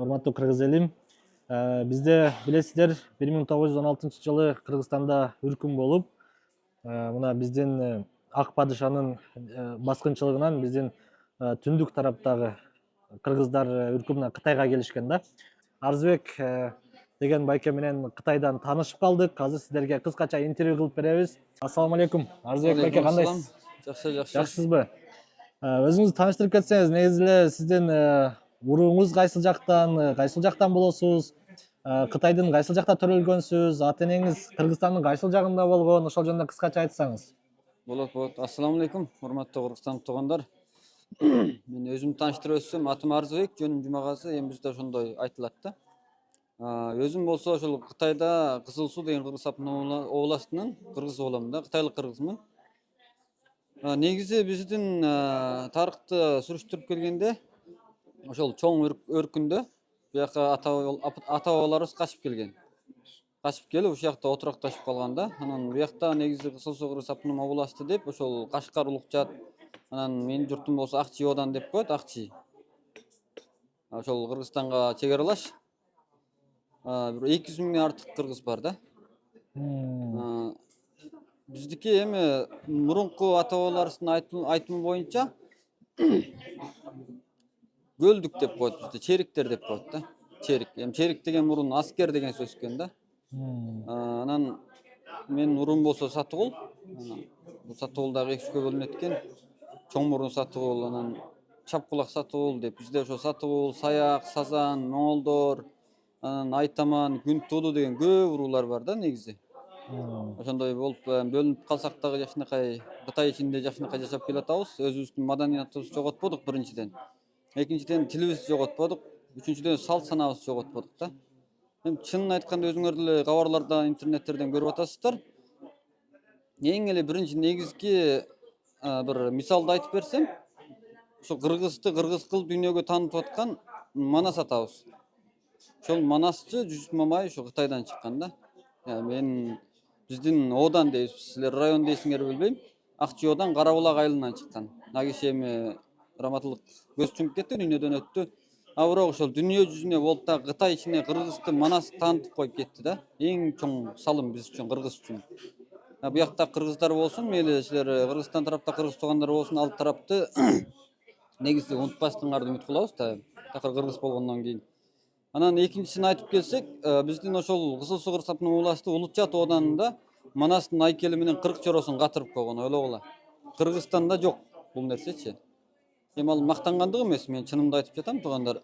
урматтуу кыргыз элим. Бизде билесиздер 1916-жылы Кыргызстанда үркүм болуп, мына биздин ак падышанын баскынчылыгынан биздин түндүк тараптагы кыргыздар үркүмүнөн Кытайга келишкен да. Арзыбек деген байке менен Кытайдан таанышып калдык. Азыр сиздерге кыскача интервью кылып беребиз. Ассаламу алейкум. Арзыбек байке, кандайсыз? Жакшы. Жакшысызбы? Өзүңүздү тааныштырып кетсеңиз, негизи эле сиздин урууңуз кайсыл жактан болосуз? Кытайдын кайсыл жакта төрөлгөнсүз? Ата энеңиз Кыргызстандын кайсыл жагында болгон? Ошол жөнүндө кыскача айтсаңыз. Болот. Ассаламу алейкум, урматтуу Кыргызстандык туугандар. Мен өзүмдү тааныштырып өтсөм, атым Арзыбек, жөнүм Жумагазы, эми бизде ошондой айтылат да. Өзүм болсо ошол Кытайда Кызыл Суу деген Кыргыз областынан кыргыз болом да, кытайлык кыргызмын. Негизи биздин тарыхты сүрүштүрүп келгенде, ошол чоң өркүндө бияка ата бабаларыбыз качып келген. Качып келип ушул жакта отуракташып калган да. Анан буякта негизи Кызыл Суу Кыргыз автономия областы деп, ошол Кашкар, Улукжат, анан менин журтум болсо Акчи Одан деп коет, Акчи. Ошол Кыргызстанга чек аралаш. Бир 200 миңден артык кыргыз бар да. Биздики эми мурунку ата бабаларыбыздын айтымы боюнча көлдүк деп коет, бизде чериктер деп коет да. Черик. Эми черик деген мурун аскер деген сөз экен да. Анан менин уруум болсо Сатыгул. Бул Сатыгул дагы 2-гө бөлүнөт экен. Чоң мурун Сатыгул, анан Чапкулак Сатыгул деп. Бизде ошо Сатыгул, Саяк, Сазан, Моңолдор, анан Айтаман, Күнтулу деген көп уруулар бар да негизи. Ошондой болуп бөлүнүп калсак дагы жакшынакай Кытай ичинде жакшынакай жашап келатабыз. Өзүбүздүн маданиятыбызды жоготподук биринчиден. Экинчиден тилибизди жоготподук. Үчүнчүдөн салт санаабызды жоготподук да. Эми чынын айтканда өзүңөр деле кабарлардан, интернеттерден көрүп атасыздар. Эң эле биринчи негизги бир мисалды айтып берсем, ошо кыргызды кыргыз кылып дүйнөгө таанытып аткан Манас атабыз. Ошол Манасчы Жүсүп Мамай ошо Кытайдан чыккан да. Мен биздин Одан дейбиз, силер район дейсиңерби билбейм. Акчи Одан Карабулак айылынан чыккан. Ал киши эми раматылык көз чумуп кетти, дүйнөдөн өттү. Бирок ошол дүйнө жүзүнө болуп да Кытай ичине кыргызды Манас таанытып коюп кетти да. Эң чоң салым биз үчүн, кыргыз үчүн. Буякта кыргыздар болсун, мейли силер Кыргызстан тарапта кыргыз туугандар болсун, ал тарапты негизи унутпаштыгыңарды үмүт кылабыз да, такыр кыргыз болгондон кийин. Анан экинчисин айтып келсек, биздин ошол Кызыл Суу Кыргыз автономия областы Улукжат Оданында Манастын айкели менен 40 чоросун катырып койгон, ойлогула. Кыргызстанда жок бул нерсечи. Эми ал мактангандык эмес, мен чынымды айтып жатам, туугандар.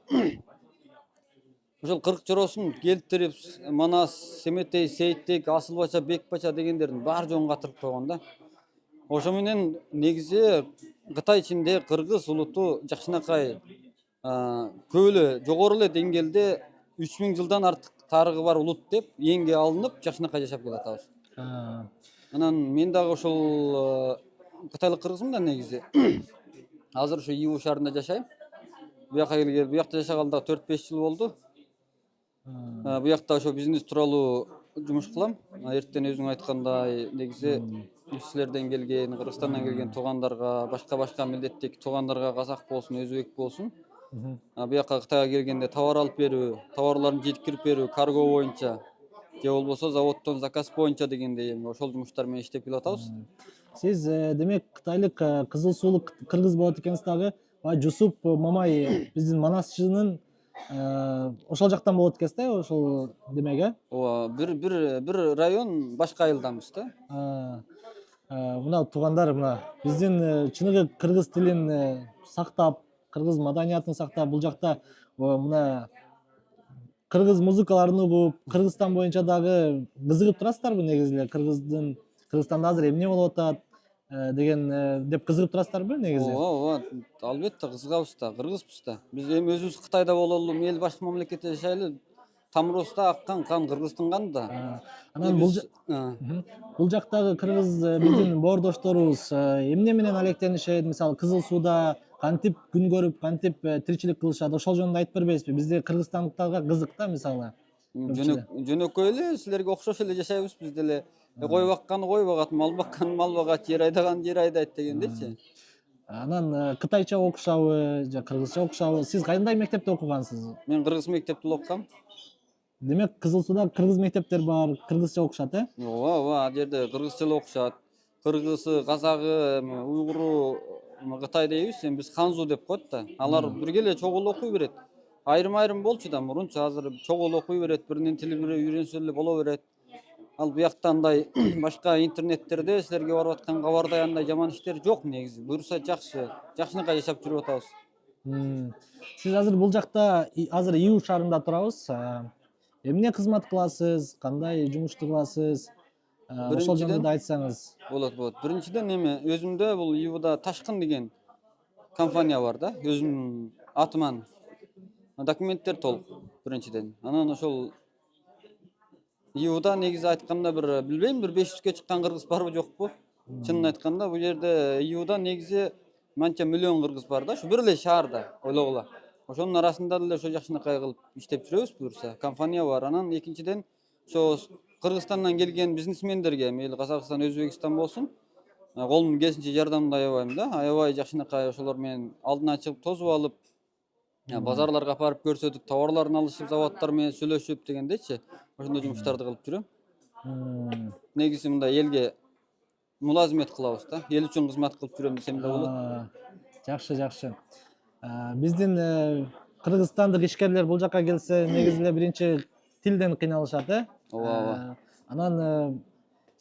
Ошол 40 чоросун келтирип, Манас, Семетей, Сейиттек, Асылбача, Бекбача дегендердин баары жоон катырып койгон да. Ошо менен негизи Кытай ичинде кыргыз улуту жакшынакай көп эле жогору эле деңгээлде 3000 жылдан артык тарыгы бар улут деп эңге алынып жакшынакай жашап келатабыз. Анан мен дагы ошол кытайлык кыргызмын да негизи. Азыр ошо Ибу шаарында жашайм. Буяка келгели, буякта жашагаlı да 4-5 жыл болду. Буякта ошо бизнес тууралуу жумуш кылам. Эртең өзүң айткандай негизи силерден келген, Кыргызстандан келген туугандарга, башка милдеттеги туугандарга, казак болсун, өзбек болсун, буяка Кытайга келгенде товар алып берүү, товарларын жеткирип берүү, карго боюнча же болбосо заводдон заказ боюнча дегендей эми ошол жумуштар менен иштеп келатабыз. Сиз демек кытайлык кызыл суулук кыргыз болот экенсиз дагы. Жусуп Мамай биздин Манасчынын ошол жактан болот экенсиз да, ошол демек Ооба, бир район башка айылданбыз да. Мына туугандар, мына биздин чыныгы кыргыз тилин сактап, кыргыз маданиятын сактап, бул жакта мына кыргыз музыкаларын угуп, Кыргызстан боюнча дагы кызыгып турасыздарбы негизи эле? Кыргызстанда азыр эмне болуп атат деген деп кызыгып турасыздарбы негизи? Ооба, албетте кызыгабыз да, кыргызбыз да. Биз эми өзүбүз Кытайда бололу, мейли башка мамлекетте жашайлы, тамырыбызда аккан кан кыргыздын каны да. Анан бул жактагы кыргыз биздин боордошторубуз эмне менен алектенишет? Мисалы Кызыл Сууда кантип күн көрүп, кантип тиричилик кылышат? Ошол жөнүндө айтып бербейсизби? Бизде кыргызстандыктарга кызык да, мисалы. Жөнөкөй эле силерге окшош эле жашайбыз биз деле. Кой бакканы кой багат, мал бакканы мал багат, жер айдаганы жер айдайт дегендейчи. Анан кытайча окушабы же кыргызча окушабы? Сиз кандай мектепте окугансыз? Мен кыргыз мектепте окугам. Демек Кызыл Сууда кыргыз мектептер бар, кыргызча окушат, Ооба, ооба, ал жерде кыргызча эле окушат. Кыргызы, казагы, уйгуру, Кытай дейбиз, эми биз ханзу деп коет да. Алар бирге эле чогуу эле окуй берет. Айрым болчу да мурунчу, азыр чогуу эле окуй берет, биринин тили бири үйрөнсө эле боло берет. Ал буякта андай башка интернеттерде силерге барып аткан кабардай андай жаман иштер жок негизи. Буюрса жакшы, жакшынакай жашап жүрүп атабыз. Сиз азыр бул жакта азыр Иу шаарында турабыз. Эмне кызмат кыласыз? Кандай жумушту кыласыз? Ошол жөнүндө Биринчиден да айтсаңыз. болот. Биринчиден эми өзүмдө бул Ивда Ташкын деген компания бар да, өзүмдүн атыман документтер толук биринчиден. Анан ошол Ивда негизи айтканда бир билбейм, бир 500ке чыккан кыргыз барбы жокпу? Чынын айтканда бул жерде Ивда негизи манча миллион кыргыз бар да, ушу бир эле шаарда ойлогула. Ошонун арасында деле ошо жакшынакай кылып иштеп жүрөбүз буюрса. Компания бар. Анан экинчиден ошо Кыргызстандан келген бизнесмендерге, мейли Казакстан, Өзбекстан болсун, колумдун келишинче жардамды аябайм да. Аябай жакшынакай ошолор менен алдына чыгып тосуп алып, базарларга апарып көрсөтүп, товарларын алышып, заводдор менен сүйлөшүп дегендейчи. Ошондой жумуштарды кылып жүрөм. Негизи мындай элге мулазимет кылабыз да. Эл үчүн кызмат кылып жүрөм десем да болот. Жакшы. Биздин кыргызстандык ишкерлер бул жака келсе, негизи эле биринчи тилден кыйналышат, Ооба. Анан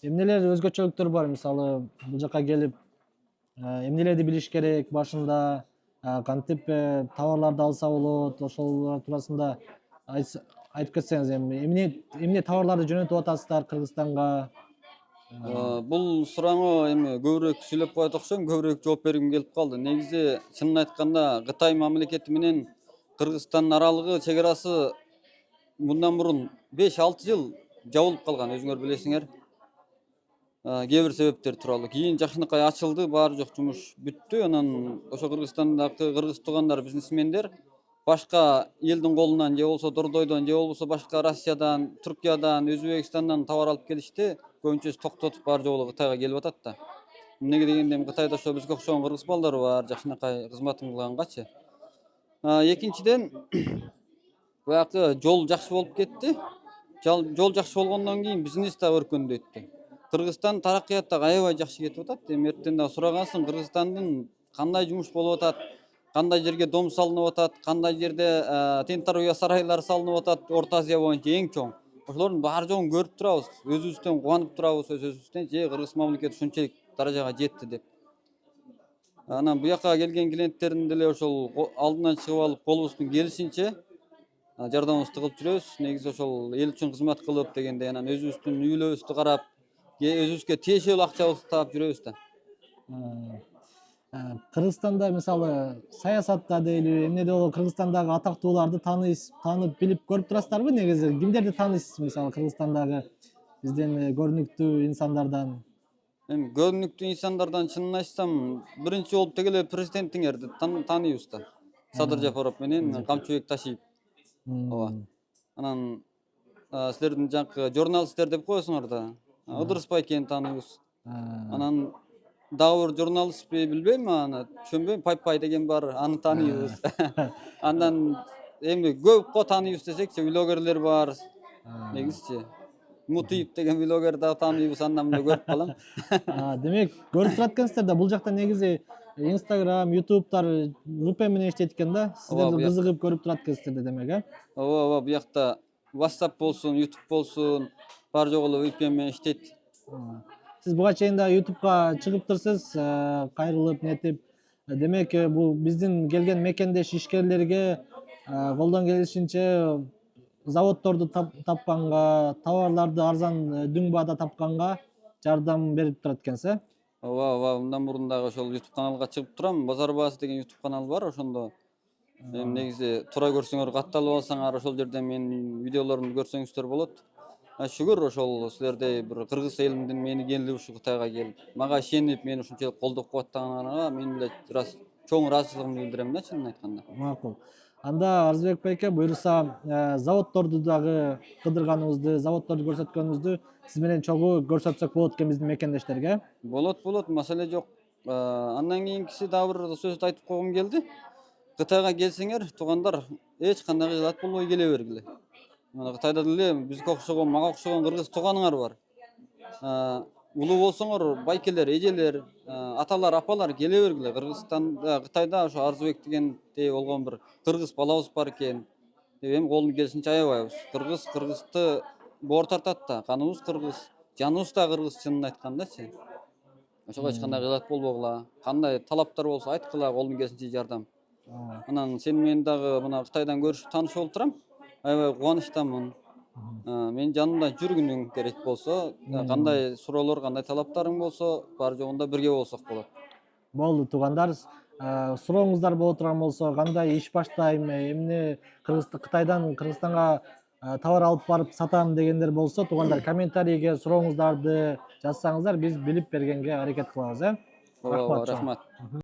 эмнелер өзгөчөлүктөр бар? Мисалы, бул жака келип, эмнелерди билиш керек башында, кантип товарларды алса болот, ошолор туурасында айтып кетсеңиз, эмне товарларды жөнөтүп атасыздар Кыргызстанга? Бул сурооңо эми көбүрөөк сүйлөп коет окшойм, көбүрөөк жооп бергим келип калды. Негизи чынын айтканда Кытай мамлекети менен Кыргызстандын аралыгы, чек арасы мындан мурун 5-6 жыл жабылып калган, өзүңөр билесиңер. Кээ бир себептер тууралуу. Кийин жакшынакай ачылды, баары жок жумуш бүттү. Анан ошо Кыргызстандагы кыргыз туугандар, бизнесмендер башка элдин колунан же болбосо Дордойдон, же болбосо башка Россиядан, Түркиядан, Өзбекстандан товар алып келишти. Көбүнчөсү токтотуп баары жок эле Кытайга келип атат да. Эмнеге дегенде эми Кытайда ошо бизге окшогон кыргыз балдары бар, жакшынакай кызматын кылгангачы. Экинчиден баягы жол жакшы болуп кетти. Жол жакшы болгондон кийин бизнес да өркөндөйт. Кыргызстан тараккыяттагы аябай жакшы кетип атат. Эми эртең дагы сурагансың, Кыргызстандын кандай жумуш болуп атат, кандай жерге дом салынып атат, кандай жерде тен-тарбия сарайлары салынып атат, Орто Азия боюнча эң чоң. Ошолордун баары жогун көрүп турабыз. Өзүбүздөн кубанып турабыз, өзүбүздөн Кыргыз мамлекети ушунчалык даражага жетти деп. Анан буяка келген клиенттердин деле ошол алдынан чыгып алып, колубуздун келишинче жардамыбызды кылып жүрөбүз. Негизи ошол эл үчүн кызмат кылып дегенде, анан өзүбүздүн үйлөрүбүздү карап, өзүбүзгө тиешелүү акчабызды таап жүрөбүз да. Кыргызстанда мисалы саясатта дейли, эмнеде болобу Кыргызстандагы атактууларды таанып билип көрүп турасыздарбы? Негизи кимдерди тааныйсыз мисалы Кыргызстандагы биздин көрүнүктүү инсандардан? Эми көрүнүктүү инсандардан чынын айтсам, биринчи болуп деги эле президентиңерди тааныйбыз да. Садыр Жапаров менен Камчыбек Ташиев. Ооба. Анан силердин жанакы журналисттер деп коесуңар да. Ыдырыс Байкени тааныйбыз. Анан дагы бир журналистпи билбейм, аны түшүнбөйм, Пай деген бар, аны тааныйбыз. Андан эми көп го тааныйбыз десекчи, блогерлер бар. Негизичи Мутиев деген блогер да тааныйбыз, андан мындай көрүп калам. Демек көрүп турат экенсиздер да, бул жакта негизи Instagram, YouTube'дар VPN менен иштейт экен да. Сиздерди кызыгып көрүп турат экенсиздер да демек, Ооба, буякта WhatsApp болсун, YouTube болсун, баары жок эле VPN менен иштейт. Сиз буга чейин да YouTube'га чыгыптырсыз, кайрылып нетип. Демек бул биздин келген мекендеш ишкерлерге колдон келишинче заводдорду тапканга, товарларды арзан дүң баада тапканга жардам берип турат экенсиз, Ооба, мындан мурун дагы ошол YouTube каналга чыгып турам. Базар баасы деген YouTube канал бар, ошондо эми негизи туура көрсөңөр, катталып алсаңар, ошол жерден менин видеолорумду көрсөңүздөр болот. Шүгүр ошол силердей бир кыргыз элимдин мени келип ушу Кытайга келип, мага ишенип, мени ушунчалык колдоп кубаттаганыңарга мен эле чоң ыраазычылыгымды билдирем да, чынын айтканда. Макул. Анда Арзыбек байке, буюрса заводдорду дагы кыдырганыбызды, заводдорду көрсөткөнүбүздү сиз менен чогуу көрсөтсөк болот экен биздин мекендештерге. Болот, маселе жок. Андан кийинкиси дагы бир сөздү айтып койгум келди. Кытайга келсеңер, туугандар, эч кандай кыйбат болбой келе бергиле. Мына Кытайда деле бизге окшогон, мага окшогон кыргыз тууганыңар бар. Улуу болсоңор, байкелер, эжелер, аталар, апалар келе бергиле. Кыргызстанда, Кытайда ошо Арзыбек дегендей болгон бир кыргыз балабыз бар экен деп эми колдун келишинче аябайбыз. Кыргыз кыргызды боор тартат да, каныбыз кыргыз, жаныбыз да кыргыз, чынын айткандачы. Ошого эч кандай кыйбат болбогула. Кандай талаптар болсо айткыла, колдун келишинче жардам. Анан сени мен дагы мына Кытайдан көрүшүп таанышып болуп турам. Аябай кубанычтамын. Менин жанымда жүргүнүң керек болсо, кандай суроолор, кандай талаптарың болсо, бар жогунда бирге болсок болот. Болду туугандар, сурооңуздар боло турган болсо, кандай иш баштайм, эмне Кытайдан Кыргызстанга товар алып барып сатам дегендер болсо, туугандар комментарийге сурооңуздарды жазсаңыздар, биз билип бергенге аракет кылабыз, Ооба, Рахмат чоң. рахмат.